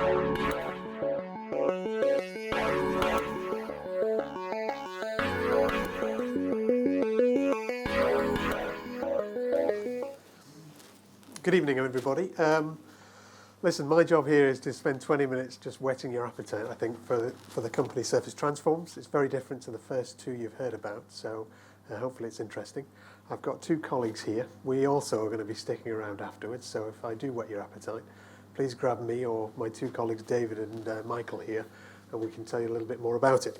Good evening, everybody. Listen, my job here is to spend 20 minutes just whetting your appetite, I think, for the company Surface Transforms. It's very different to the first two you've heard about, so hopefully it's interesting. I've got two colleagues here. We also are going to be sticking around afterwards, so if I do whet your appetite, please grab me or my two colleagues, David and Michael here, and we can tell you a little bit more about it.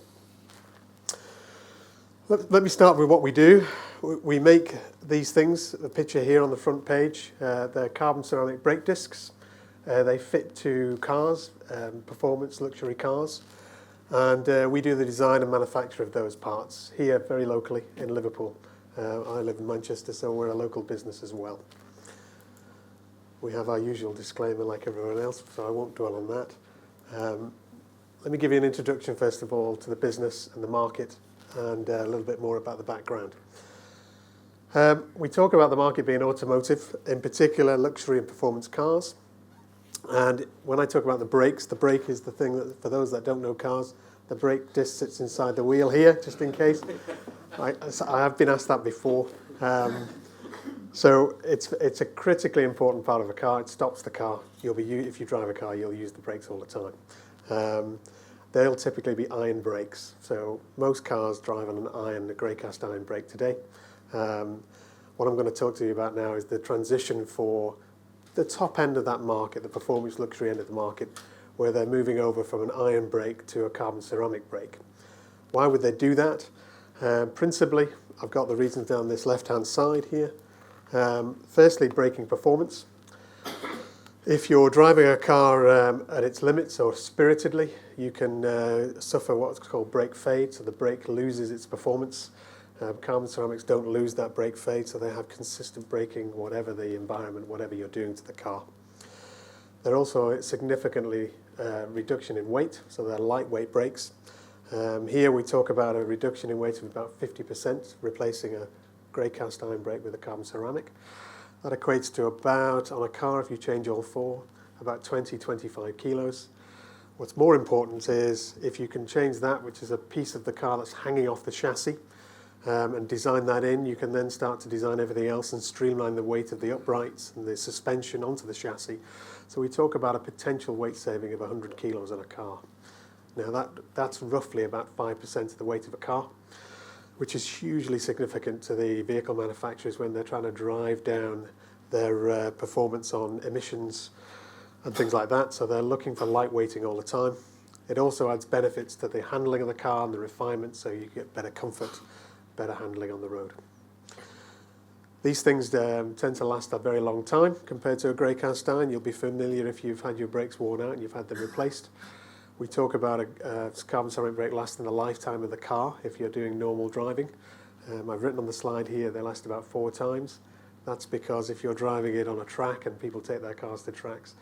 Let me start with what we do. We make these things, the picture here on the front page, they're carbon ceramic brake discs. They fit to cars, performance luxury cars, and we do the design and manufacture of those parts here very locally in Liverpool. I live in Manchester, so we're a local business as well. We have our usual disclaimer like everyone else, so I won't dwell on that. Let me give you an introduction first of all to the business and the market, and a little bit more about the background. We talk about the market being automotive, in particular luxury and performance cars. And when I talk about the brakes, the brake is the thing that, for those that don't know cars, the brake disc sits inside the wheel here, just in case. I have been asked that before. So it's a critically important part of a car. It stops the car. If you drive a car, you'll use the brakes all the time. They'll typically be iron brakes. So most cars drive on a grey cast iron brake today. What I'm going to talk to you about now is the transition for the top end of that market, the performance luxury end of the market, where they're moving over from an iron brake to a carbon ceramic brake. Why would they do that? Principally, I've got the reasons down this left-hand side here. Firstly, braking performance. If you're driving a car at its limits or spiritedly, you can suffer what's called brake fade, so the brake loses its performance. Carbon ceramics don't lose that brake fade, so they have consistent braking, whatever the environment, whatever you're doing to the car. They're also a significantly reduction in weight, so they're lightweight brakes. Here we talk about a reduction in weight of about 50%, replacing a grey cast iron brake with a carbon ceramic. That equates to about, on a car, if you change all four, about 20-25 kilos. What's more important is if you can change that, which is a piece of the car that's hanging off the chassis, and design that in, you can then start to design everything else and streamline the weight of the uprights and the suspension onto the chassis. So we talk about a potential weight saving of 100 kilos on a car. Now that's roughly about 5% of the weight of a car, which is hugely significant to the vehicle manufacturers when they're trying to drive down their performance on emissions and things like that. So they're looking for lightweighting all the time. It also adds benefits to the handling of the car and the refinement, so you get better comfort, better handling on the road. These things tend to last a very long time compared to a grey cast iron. You'll be familiar if you've had your brakes worn out and you've had them replaced. We talk about a carbon ceramic brake lasting the lifetime of the car if you're doing normal driving. I've written on the slide here they last about 4 times. That's because if you're driving it on a track and people take their cars to tracks,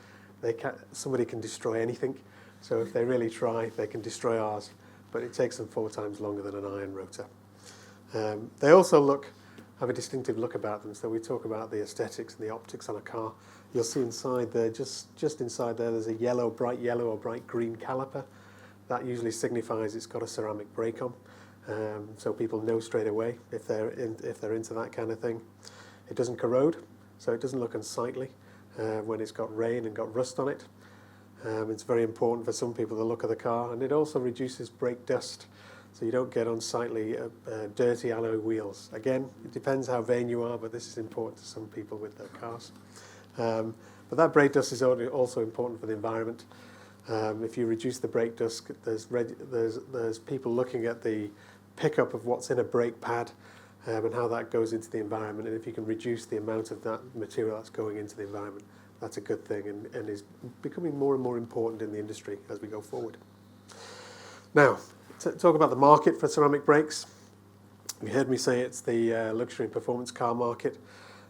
somebody can destroy anything. So if they really try, they can destroy ours, but it takes them 4 times longer than an iron rotor. They also have a distinctive look about them. So we talk about the aesthetics and the optics on a car. You'll see inside there, just inside there, there's a bright yellow or bright green caliper. That usually signifies it's got a ceramic brake on. So people know straight away if they're into that kind of thing. It doesn't corrode, so it doesn't look unsightly when it's got rain and got rust on it. It's very important for some people, the look of the car, and it also reduces brake dust. So you don't get unsightly, dirty alloy wheels. Again, it depends how vain you are, but this is important to some people with their cars. But that brake dust is also important for the environment. If you reduce the brake dust, there's people looking at the pickup of what's in a brake pad and how that goes into the environment. And if you can reduce the amount of that material that's going into the environment, that's a good thing and is becoming more and more important in the industry as we go forward. Now, talk about the market for ceramic brakes. You heard me say it's the luxury and performance car market,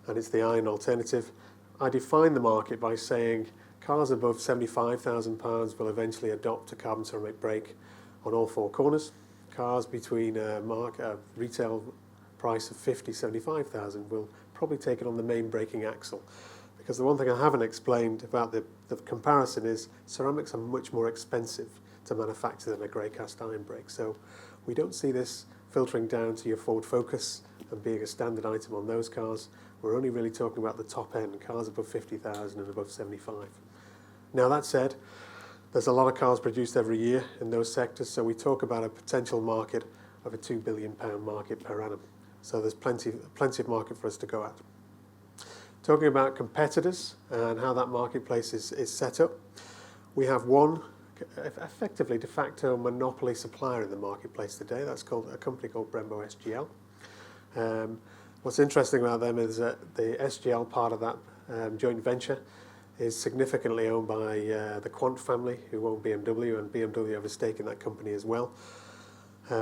and it's the iron alternative. I define the market by saying cars above £75,000 will eventually adopt a carbon ceramic brake on all 4 corners. Cars between a retail price of £50,000, £75,000 will probably take it on the main braking axle, because the one thing I haven't explained about the comparison is ceramics are much more expensive to manufacture than a grey cast iron brake. So we don't see this filtering down to your Ford Focus and being a standard item on those cars. We're only really talking about the top end, cars above 50,000 and above 75. Now that said, there's a lot of cars produced every year in those sectors, so we talk about a potential market of a £2 billion market per annum. So there's plenty of market for us to go at. Talking about competitors and how that marketplace is set up, we have one effectively de facto monopoly supplier in the marketplace today. That's called a company called Brembo SGL. What's interesting about them is that the SGL part of that joint venture is significantly owned by the Quant family, who own BMW, and BMW have a stake in that company as well,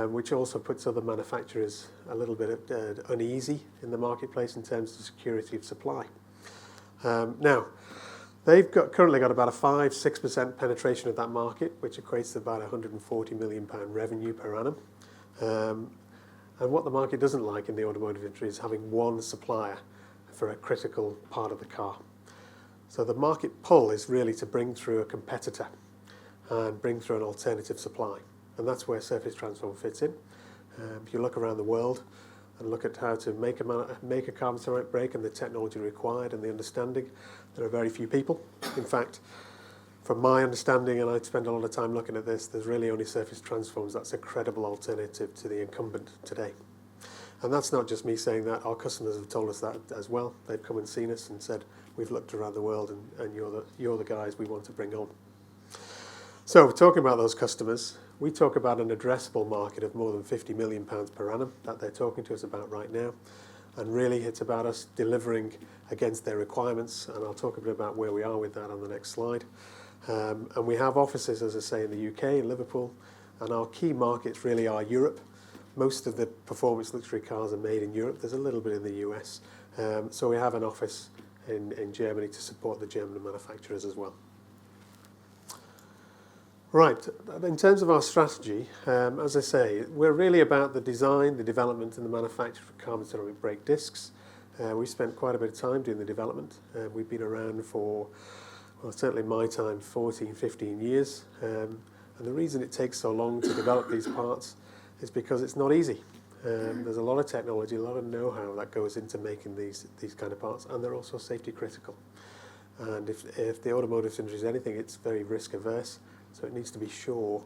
which also puts other manufacturers a little bit uneasy in the marketplace in terms of security of supply. Now, they've currently got about a 5-6% penetration of that market, which equates to about £140 million revenue per annum. And what the market doesn't like in the automotive industry is having one supplier for a critical part of the car. So the market pull is really to bring through a competitor and bring through an alternative supply. And that's where Surface Transform fits in. If you look around the world and look at how to make a carbon ceramic brake and the technology required and the understanding, there are very few people. In fact, from my understanding, and I spend a lot of time looking at this, there's really only Surface Transforms that's a credible alternative to the incumbent today. And that's not just me saying that. Our customers have told us that as well. They've come and seen us and said, we've looked around the world and you're the guys we want to bring on. So talking about those customers, we talk about an addressable market of more than £50 million per annum that they're talking to us about right now. And really it's about us delivering against their requirements. And I'll talk a bit about where we are with that on the next slide. And we have offices, as I say, in the UK, in Liverpool. And our key markets really are Europe. Most of the performance luxury cars are made in Europe. There's a little bit in the US. So we have an office in Germany to support the German manufacturers as well. Right, in terms of our strategy, as I say, we're really about the design, the development and the manufacture of carbon ceramic brake discs. We spent quite a bit of time doing the development. We've been around for, well, certainly my time, 14, 15 years. And the reason it takes so long to develop these parts is because it's not easy. There's a lot of technology, a lot of know-how that goes into making these kind of parts, and they're also safety critical. And if the automotive industry is anything, it's very risk averse, so it needs to be sure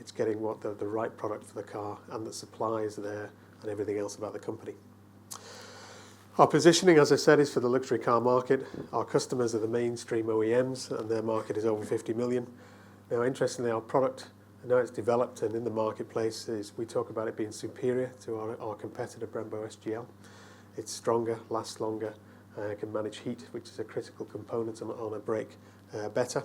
it's getting the right product for the car and the supply is there and everything else about the company. Our positioning, as I said, is for the luxury car market. Our customers are the mainstream OEMs and their market is over 50 million. Now, interestingly, our product, now it's developed and in the marketplace, we talk about it being superior to our competitor Brembo SGL. It's stronger, lasts longer, can manage heat, which is a critical component on a brake, better.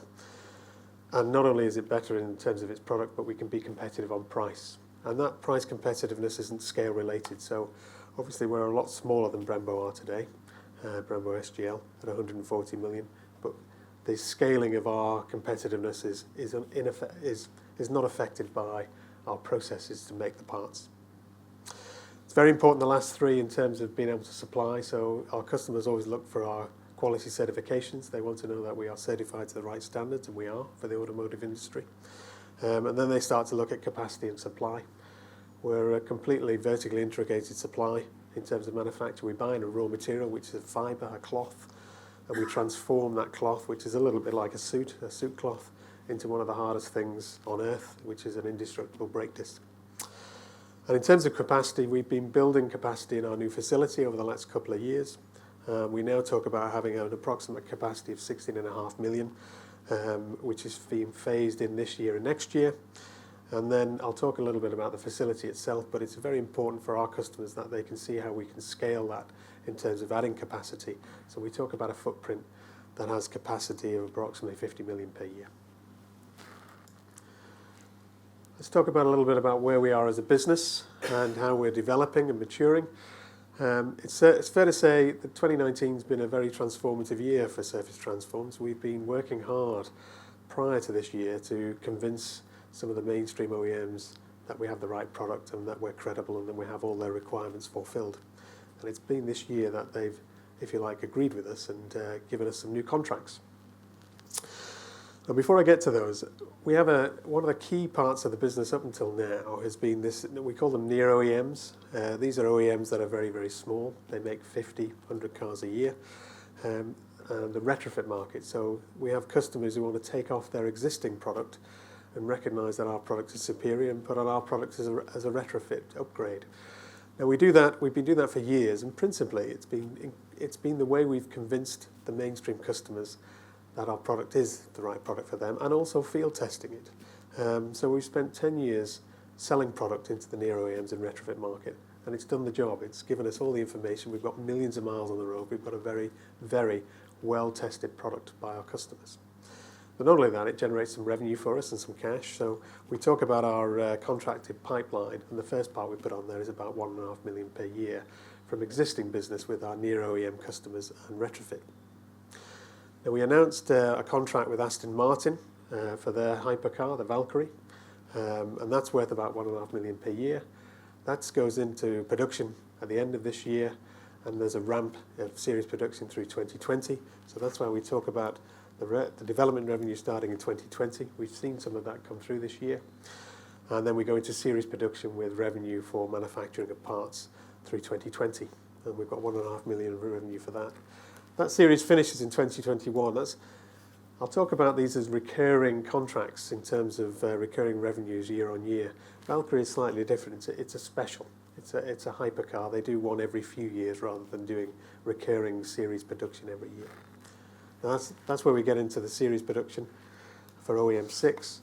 And not only is it better in terms of its product, but we can be competitive on price. And that price competitiveness isn't scale related. So obviously we're a lot smaller than Brembo are today, Brembo SGL at 140 million. But the scaling of our competitiveness is not affected by our processes to make the parts. It's very important, the last three, in terms of being able to supply. So our customers always look for our quality certifications. They want to know that we are certified to the right standards, and we are for the automotive industry. And then they start to look at capacity and supply. We're a completely vertically integrated supply in terms of manufacture. We buy in a raw material, which is a fibre, a cloth, and we transform that cloth, which is a little bit like a suit cloth, into one of the hardest things on earth, which is an indestructible brake disc. And in terms of capacity, we've been building capacity in our new facility over the last couple of years. We now talk about having an approximate capacity of 16.5 million, which is being phased in this year and next year. And then I'll talk a little bit about the facility itself, but it's very important for our customers that they can see how we can scale that in terms of adding capacity. So we talk about a footprint that has capacity of approximately 50 million per year. Let's talk about a little bit about where we are as a business and how we're developing and maturing. It's fair to say that 2019 has been a very transformative year for Surface Transforms. We've been working hard prior to this year to convince some of the mainstream OEMs that we have the right product and that we're credible and that we have all their requirements fulfilled. And it's been this year that they've if you like, agreed with us and given us some new contracts. Now, before I get to those, we have one of the key parts of the business up until now has been this, we call them near OEMs. These are OEMs that are very, very small. They make 50, 100 cars a year. And the retrofit market. So we have customers who want to take off their existing product and recognise that our product is superior and put on our product as a retrofit upgrade. Now we do that. We've been doing that for years, and principally it's been the way we've convinced the mainstream customers that our product is the right product for them, and also field testing it. So we've spent 10 years selling product into the near OEMs and retrofit market, and it's done the job. It's given us all the information. We've got millions of miles on the road. We've got a very, very well-tested product by our customers. But not only that, it generates some revenue for us and some cash. So we talk about our contracted pipeline, and the first part we put on there is about 1.5 million per year from existing business with our near OEM customers and retrofit. Now we announced a contract with Aston Martin for their hypercar, the Valkyrie, and that's worth about 1.5 million per year. That goes into production at the end of this year, and there's a ramp of series production through 2020. So that's why we talk about the development revenue starting in 2020. We've seen some of that come through this year. And then we go into series production with revenue for manufacturing of parts through 2020. And we've got 1.5 million of revenue for that. That series finishes in 2021. I'll talk about these as recurring contracts in terms of recurring revenues year on year. Valkyrie is slightly different. It's a special. It's a hypercar. They do one every few years rather than doing recurring series production every year. Now that's where we get into the series production for OEM 6.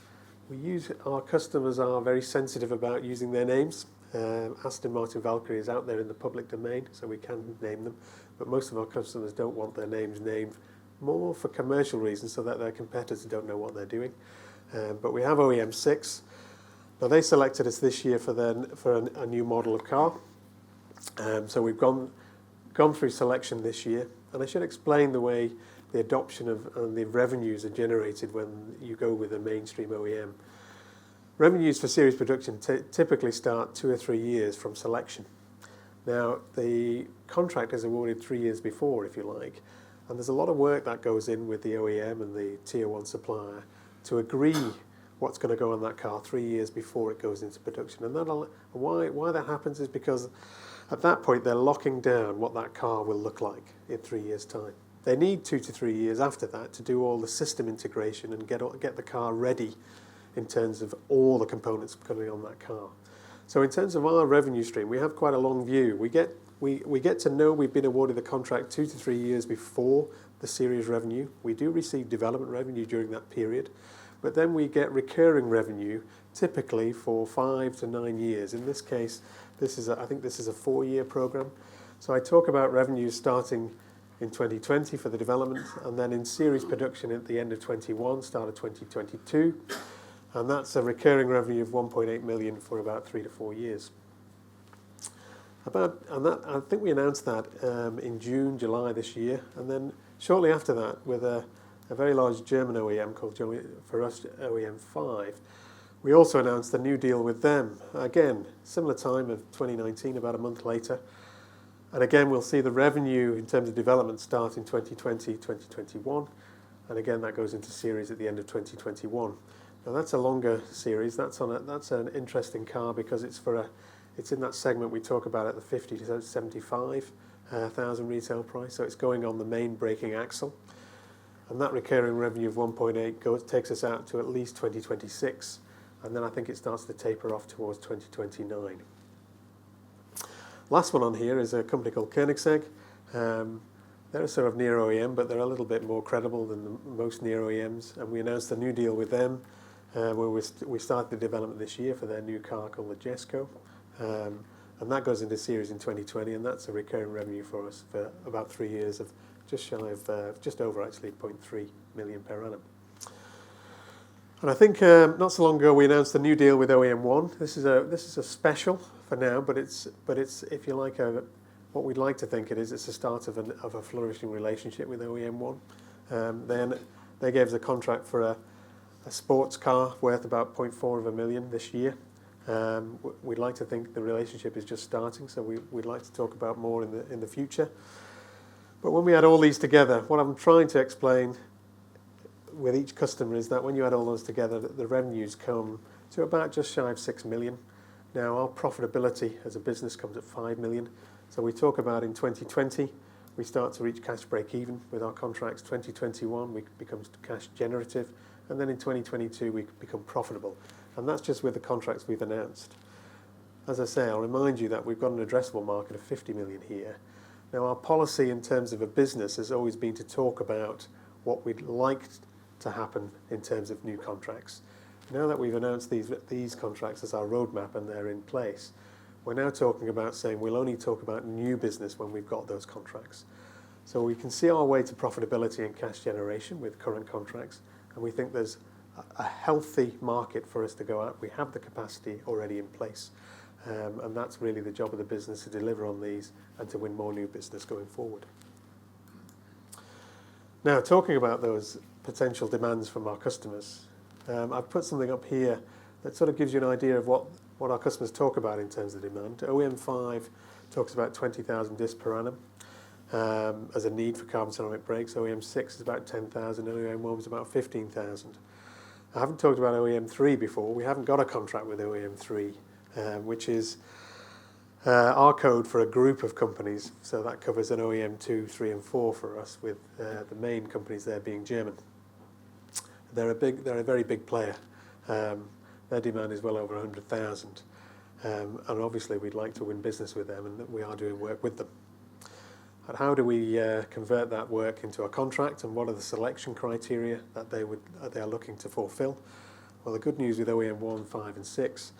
Our customers are very sensitive about using their names. Aston Martin Valkyrie is out there in the public domain, so we can name them. But most of our customers don't want their names named, more for commercial reasons so that their competitors don't know what they're doing. But we have OEM 6. Now they selected us this year for a new model of car. So we've gone through selection this year. And I should explain the way the adoption and the revenues are generated when you go with a mainstream OEM. Revenues for series production typically start 2 or 3 years from selection. Now, the contract is awarded 3 years before, if you like, and there's a lot of work that goes in with the OEM and the Tier 1 supplier to agree what's going to go on that car 3 years before it goes into production. And why that happens is because at that point they're locking down what that car will look like in 3 years' time. They need 2 to 3 years after that to do all the system integration and get the car ready in terms of all the components coming on that car. So in terms of our revenue stream, we have quite a long view. We get to know we've been awarded the contract 2 to 3 years before the series revenue. We do receive development revenue during that period, but then we get recurring revenue typically for 5 to 9 years. In this case, I think this is a 4-year program. So I talk about revenue starting in 2020 for the development, and then in series production at the end of 21, start of 2022. And that's a recurring revenue of 1.8 million for about 3 to 4 years. I think we announced that in June, July this year, and then shortly after that, with a very large German OEM called for us OEM 5, we also announced a new deal with them. Again, similar time of 2019, about a month later. And again, we'll see the revenue in terms of development start in 2020, 2021. And again, that goes into series at the end of 2021. Now that's a longer series. That's an interesting car because it's in that segment we talk about at the 50 to 75,000 retail price. So it's going on the main braking axle. And that recurring revenue of 1.8 takes us out to at least 2026. And then I think it starts to taper off towards 2029. Last one on here is a company called Koenigsegg. They're a sort of near OEM, but they're a little bit more credible than most near OEMs. And we announced a new deal with them where we started the development this year for their new car called the Jesco. And that goes into series in 2020, and that's a recurring revenue for us for about 3 years of just over actually 0.3 million per annum. And I think not so long ago we announced a new deal with OEM 1. This is a special for now, but it's if you like what we'd like to think it is. It's the start of a flourishing relationship with OEM 1. Then they gave us a contract for a sports car worth about 0.4 million this year. We'd like to think the relationship is just starting, so we'd like to talk about more in the future. But when we add all these together, what I'm trying to explain with each customer is that when you add all those together, the revenues come to about just shy of 6 million. Now our profitability as a business comes at 5 million. So we talk about in 2020, we start to reach cash break even with our contracts. 2021, we become cash generative. And then in 2022, we become profitable. And that's just with the contracts we've announced. As I say, I'll remind you that we've got an addressable market of 50 million here. Now our policy in terms of a business has always been to talk about what we'd like to happen in terms of new contracts. Now that we've announced these contracts as our roadmap and they're in place, we're now talking about saying we'll only talk about new business when we've got those contracts. So we can see our way to profitability and cash generation with current contracts, and we think there's a healthy market for us to go at. We have the capacity already in place, and that's really the job of the business, to deliver on these and to win more new business going forward. Now, talking about those potential demands from our customers, I've put something up here that sort of gives you an idea of what our customers talk about in terms of demand. OEM5 talks about 20,000 discs per annum as a need for carbon ceramic brakes. OEM6 is about 10,000, OEM1 is about 15,000. I haven't talked about OEM3 before. We haven't got a contract with OEM3, which is our code for a group of companies. So that covers an OEM2, 3 and 4 for us, with the main companies there being German. They're a very big player. Their demand is well over 100,000. And obviously we'd like to win business with them, and we are doing work with them. And how do we convert that work into a contract, and what are the selection criteria that they are looking to fulfill? Well, the good news with OEM 1, 5 and 6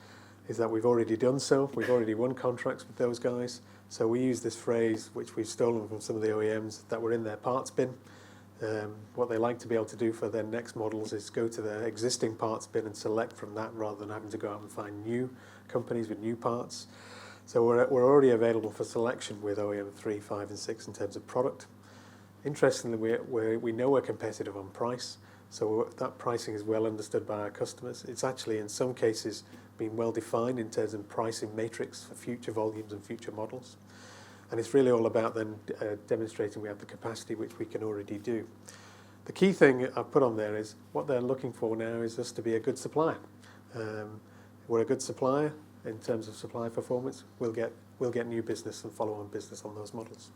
is that we've already done so. We've already won contracts with those guys. So we use this phrase, which we've stolen from some of the OEMs, that we're in their parts bin. What they like to be able to do for their next models is go to their existing parts bin and select from that, rather than having to go out and find new companies with new parts. So we're already available for selection with OEM 3, 5 and 6 in terms of product. Interestingly, we know we're competitive on price, so that pricing is well understood by our customers. It's actually in some cases been well defined in terms of pricing matrix for future volumes and future models. And it's really all about then demonstrating we have the capacity, which we can already do. The key thing I've put on there is what they're looking for now is us to be a good supplier. We're a good supplier in terms of supply performance. We'll get new business and follow-on business on those models.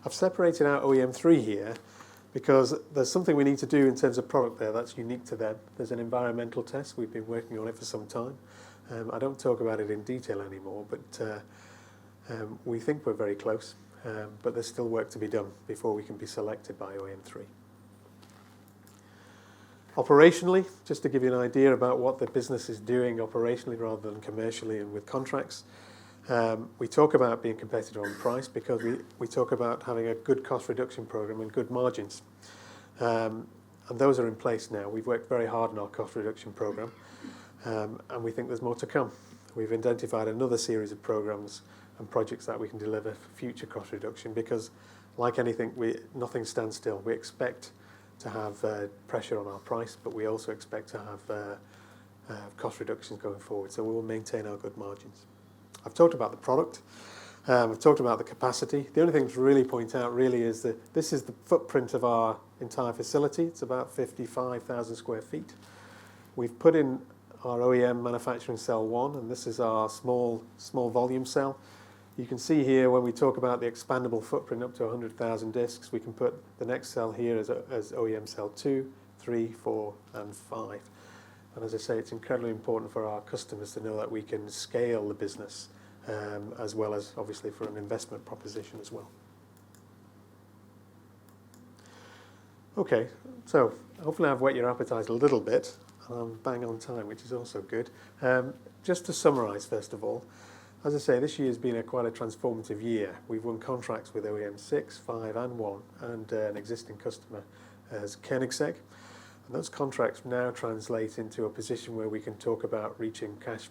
I've separated out OEM3 here because there's something we need to do in terms of product there that's unique to them. There's an environmental test. We've been working on it for some time. I don't talk about it in detail anymore, but we think we're very close, but there's still work to be done before we can be selected by OEM3. Operationally, just to give you an idea about what the business is doing operationally rather than commercially and with contracts, we talk about being competitive on price because we talk about having a good cost reduction program and good margins. And those are in place now. We've worked very hard on our cost reduction program, and we think there's more to come. We've identified another series of programs and projects that we can deliver for future cost reduction because, like anything, nothing stands still. We expect to have pressure on our price, but we also expect to have cost reductions going forward. So we will maintain our good margins. I've talked about the product. I've talked about the capacity. The only thing to really point out really is that this is the footprint of our entire facility. It's about 55,000 square feet. We've put in our OEM manufacturing cell 1, and this is our small volume cell. You can see here when we talk about the expandable footprint up to 100,000 discs, we can put the next cell here as OEM cell 2, 3, 4 and 5. And as I say, it's incredibly important for our customers to know that we can scale the business as well as obviously for an investment proposition as well. Okay, so hopefully I've whet your appetite a little bit. I'm bang on time, which is also good. Just to summarise, first of all, as I say, this year has been quite a transformative year. We've won contracts with OEM 6, 5 and 1 and an existing customer as Koenigsegg. And those contracts now translate into a position where we can talk about reaching cash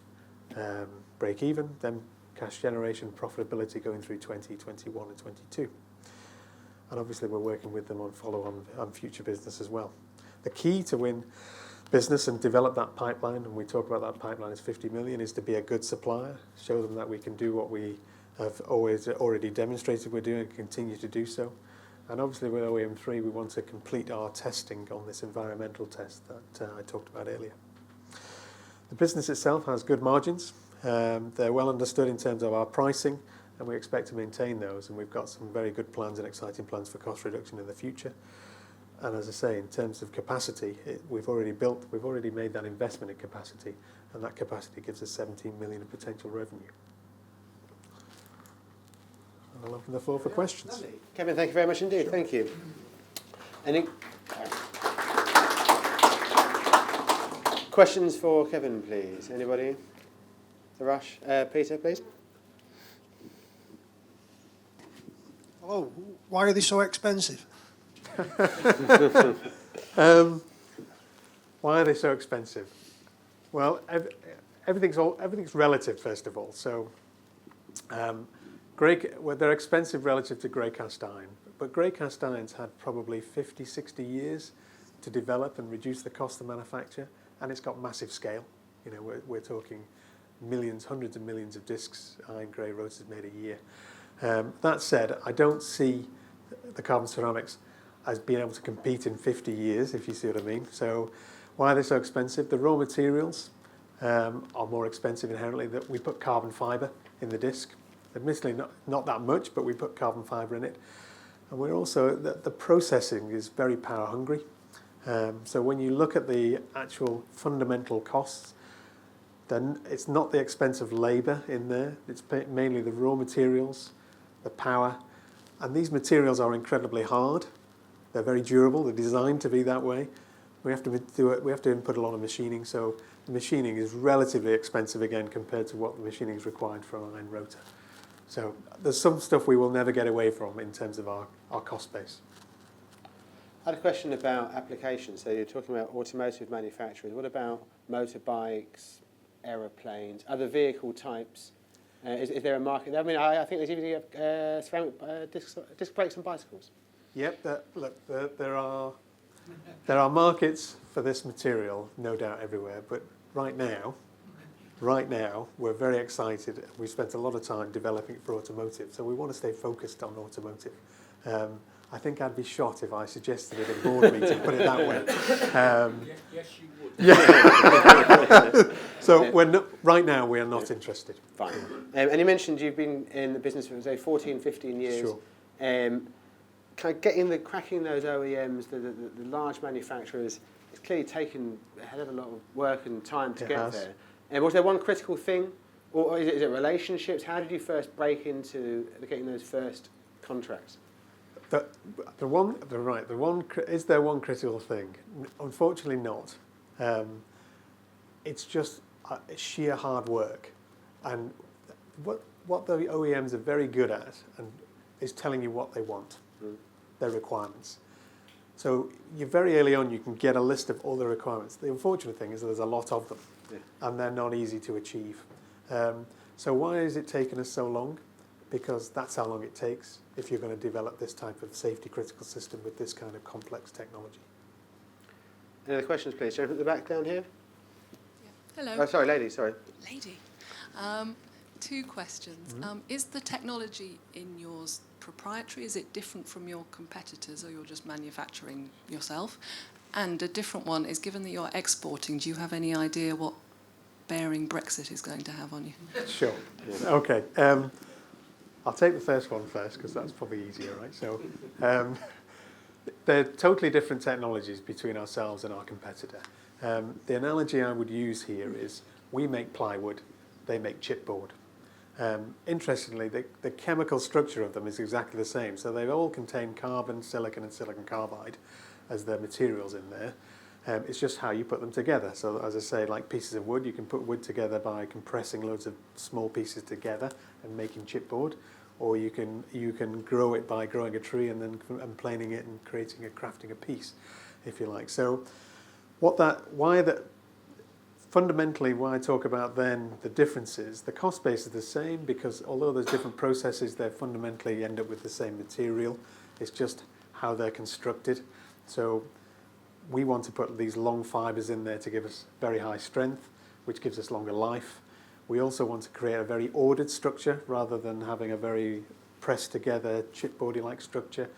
break even, then cash generation profitability going through 2021 and 22. And obviously we're working with them on follow-on future business as well. The key to win business and develop that pipeline, and we talk about that pipeline as 50 million, is to be a good supplier, show them that we can do what we have always already demonstrated we're doing and continue to do so. And obviously with OEM3 we want to complete our testing on this environmental test that I talked about earlier. The business itself has good margins. They're well understood in terms of our pricing, and we expect to maintain those, and we've got some very good plans and exciting plans for cost reduction in the future. And as I say, in terms of capacity, we've already made that investment in capacity, and that capacity gives us 17 million in potential revenue. I'll open the floor for questions. Lovely. Kevin, thank you very much indeed. Sure. Thank you. Any questions for Kevin, please? Anybody? The rush. Peter, please. Oh, why are they so expensive? Why are they so expensive? Well, everything's relative, first of all. So, they're expensive relative to grey cast iron, but grey cast iron's had probably 50, 60 years to develop and reduce the cost of manufacture, and it's got massive scale. You know, we're talking millions, hundreds of millions of discs, iron grey rotors made a year. That said, I don't see the carbon ceramics as being able to compete in 50 years, if you see what I mean. So why are they so expensive? The raw materials are more expensive inherently. That we put carbon fibre in the disc. Admittedly, not that much, but we put carbon fibre in it. And we're also, the processing is very power hungry. So when you look at the actual fundamental costs, then it's not the expense of labour in there. It's mainly the raw materials, the power. And these materials are incredibly hard. They're very durable. They're designed to be that way. We have to do it. We have to input a lot of machining. So the machining is relatively expensive again compared to what the machining is required for an iron rotor. So there's some stuff we will never get away from in terms of our cost base. I had a question about applications. So you're talking about automotive manufacturers. What about motorbikes, aeroplanes, other vehicle types? Is there a market there? I mean, I think there's even ceramic disc brakes on bicycles. Yep. There are markets for this material, no doubt, everywhere. But right now, we're very excited. We spent a lot of time developing it for automotive, so we want to stay focused on automotive. I think I'd be shot if I suggested it at a board meeting, put it that way. Yes, you would. Yeah. So right now we are not interested. Fine. And you mentioned you've been in the business for, say, 14, 15 years. Sure. Kind of cracking those OEMs, the large manufacturers, it's clearly taken a hell of a lot of work and time to get there. And was there one critical thing, or is it relationships? How did you first break into getting those first contracts? Is there one critical thing? Unfortunately not. It's just sheer hard work. And what the OEMs are very good at is telling you what they want, their requirements. So very early on you can get a list of all the requirements. The unfortunate thing is that there's a lot of them, and they're not easy to achieve. So why has it taken us so long? Because that's how long it takes if you're going to develop this type of safety critical system with this kind of complex technology. Any other questions, please? Jennifer at the back down here. Yeah. Hello. Oh, sorry, lady, sorry. Lady. 2 questions. Is the technology in yours proprietary? Is it different from your competitors, or you're just manufacturing yourself? And a different one is, given that you're exporting, do you have any idea what bearing Brexit is going to have on you? Sure. Yeah. Okay. I'll take the first one first, because that's probably easier, right? So they're totally different technologies between ourselves and our competitor. The analogy I would use here is we make plywood, they make chipboard. Interestingly, the chemical structure of them is exactly the same. So they all contain carbon, silicon, and silicon carbide as their materials in there. It's just how you put them together. So as I say, like pieces of wood, you can put wood together by compressing loads of small pieces together and making chipboard, or you can grow it by growing a tree and then planing it and crafting a piece, if you like. So fundamentally, why I talk about then the differences, the cost base is the same, because although there's different processes, they fundamentally end up with the same material. It's just how they're constructed. So we want to put these long fibres in there to give us very high strength, which gives us longer life. We also want to create a very ordered structure rather than having a very pressed together chipboardy-like structure,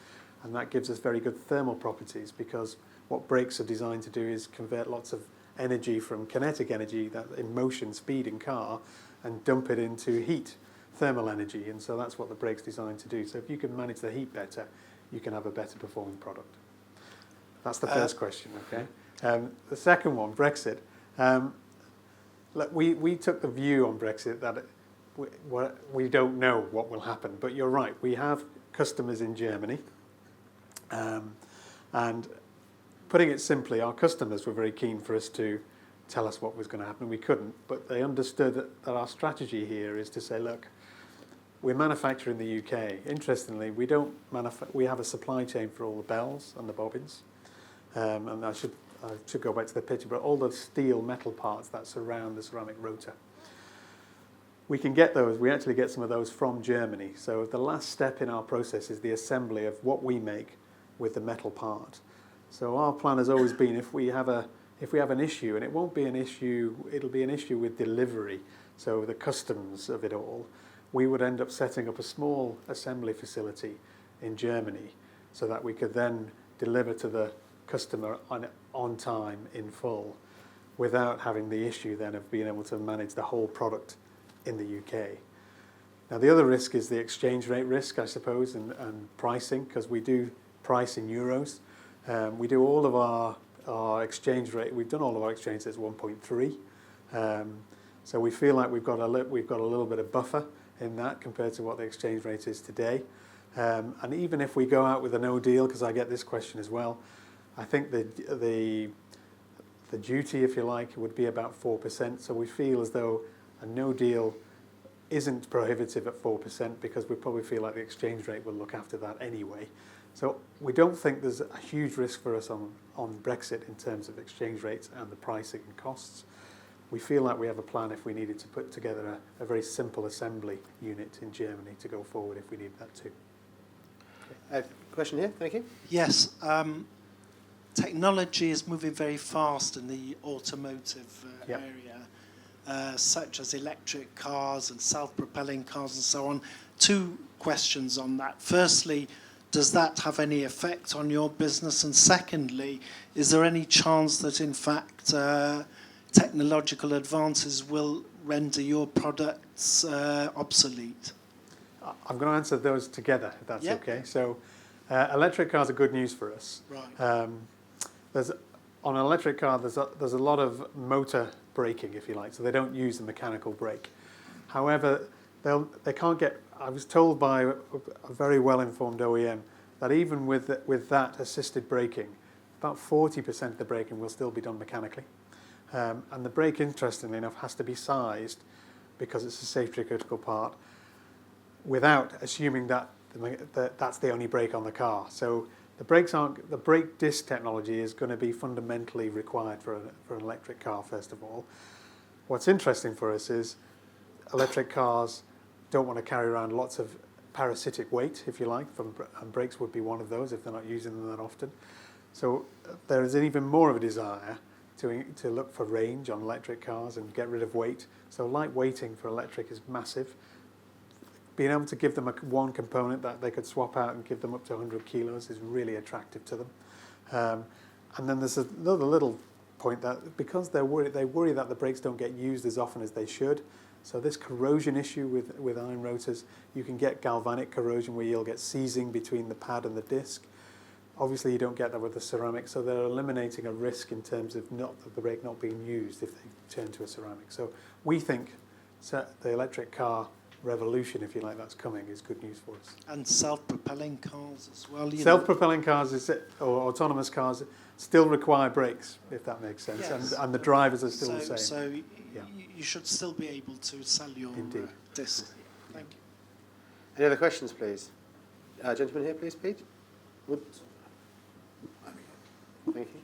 and that gives us very good thermal properties, because what brakes are designed to do is convert lots of energy from kinetic energy, that in motion, speed in car, and dump it into heat, thermal energy, and so that's what the brake's designed to do. So if you can manage the heat better, you can have a better performing product. That's the first question, okay? The second one, Brexit. Look, we took the view on Brexit that we don't know what will happen, but you're right, we have customers in Germany, and putting it simply, our customers were very keen for us to tell us what was going to happen. We couldn't, but they understood that our strategy here is to say, look, we manufacture in the UK. Interestingly, we have a supply chain for all the bells and the bobbins, and I should go back to the picture, but all the steel metal parts that surround the ceramic rotor. We can get those, we actually get some of those from Germany. So the last step in our process is the assembly of what we make with the metal part. So our plan has always been, if we have an issue, and it won't be an issue, it'll be an issue with delivery, so the customs of it all, we would end up setting up a small assembly facility in Germany so that we could then deliver to the customer on time in full, without having the issue then of being able to manage the whole product in the UK. Now the other risk is the exchange rate risk, I suppose, and pricing, because we do price in euros. We do all of our exchange rate. We've done all of our exchange rates 1.3, so we feel like we've got a little bit of buffer in that compared to what the exchange rate is today. And even if we go out with a no deal, because I get this question as well, I think the duty, if you like, would be about 4%. So we feel as though a no deal isn't prohibitive at 4%, because we probably feel like the exchange rate will look after that anyway. So we don't think there's a huge risk for us on Brexit in terms of exchange rates and the pricing and costs. We feel like we have a plan if we needed to put together a very simple assembly unit in Germany to go forward if we need that too. Question here, thank you. Yes, technology is moving very fast in the automotive Yep. area, such as electric cars and self-propelling cars and so on. Two questions on that. Firstly, does that have any effect on your business? And secondly, is there any chance that in fact technological advances will render your products obsolete? I'm going to answer those together, if that's Yeah. okay. So electric cars are good news for us. Right. On an electric car, there's a lot of motor braking, if you like, so they don't use the mechanical brake. However, they can't get. I was told by a very well-informed OEM that even with that assisted braking, about 40% of the braking will still be done mechanically. And the brake, interestingly enough, has to be sized, because it's a safety critical part, without assuming that that's the only brake on the car. So the brake disc technology is going to be fundamentally required for an electric car, first of all. What's interesting for us is electric cars don't want to carry around lots of parasitic weight, if you like, and brakes would be one of those if they're not using them that often. So there is even more of a desire to look for range on electric cars and get rid of weight. So light weighting for electric is massive. Being able to give them one component that they could swap out and give them up to 100 kilos is really attractive to them. And then there's another little point that because they worry that the brakes don't get used as often as they should. So this corrosion issue with iron rotors, you can get galvanic corrosion where you'll get seizing between the pad and the disc. Obviously, you don't get that with the ceramic, so they're eliminating a risk in terms of the brake not being used if they turn to a ceramic. So we think the electric car revolution, if you like, that's coming is good news for us. And self-propelling cars as well. Self-propelling cars or autonomous cars still require brakes, if that makes sense, Yes. and the drivers are still the same. So Yeah. you should still be able to sell your disc. Thank you. Any other questions, please? Gentleman here, please, Pete. Thank you.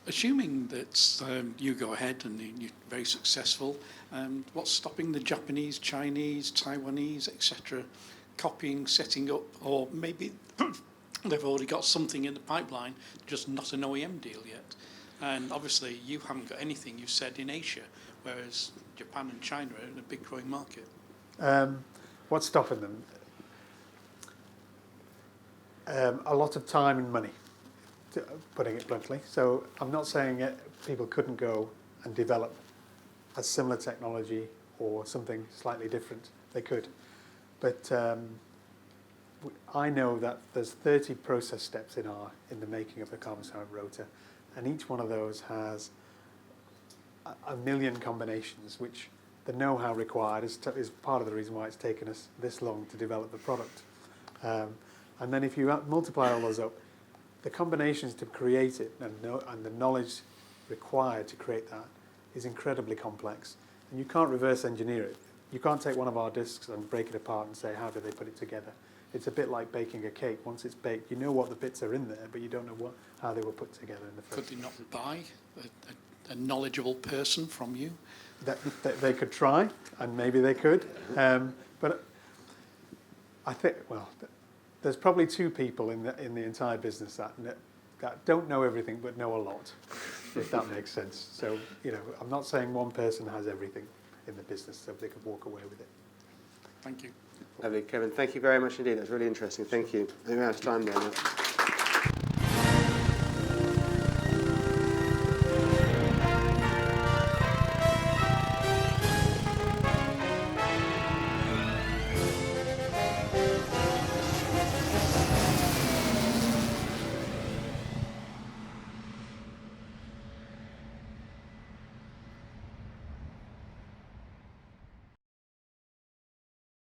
Assuming that you go ahead and you're very successful, what's stopping the Japanese, Chinese, Taiwanese, etc., copying, setting up, or maybe they've already got something in the pipeline, just not an OEM deal yet? And obviously, you haven't got anything, you said, in Asia, whereas Japan and China are in a big growing market. What's stopping them? A lot of time and money, putting it bluntly. So I'm not saying people couldn't go and develop a similar technology or something slightly different. They could. But I know that there's 30 process steps in the making of the carbon ceramic rotor, and each one of those has a million combinations, which the know-how required is part of the reason why it's taken us this long to develop the product. And then if you multiply all those up, the combinations to create it and the knowledge required to create that is incredibly complex. And you can't reverse engineer it. You can't take one of our discs and break it apart and say, how do they put it together? It's a bit like baking a cake. Once it's baked, you know what the bits are in there, but you don't know how they were put together in the first Could they not buy a knowledgeable person from you? that they could try, and maybe they could. But I think, well, there's probably two people in the entire business that don't know everything but know a lot, if that makes sense. So, I'm not saying one person has everything in the business so they could walk away with it. Thank you. Lovely, Kevin. Thank you very much indeed. That's really interesting. Thank you. I think we're out of time there now.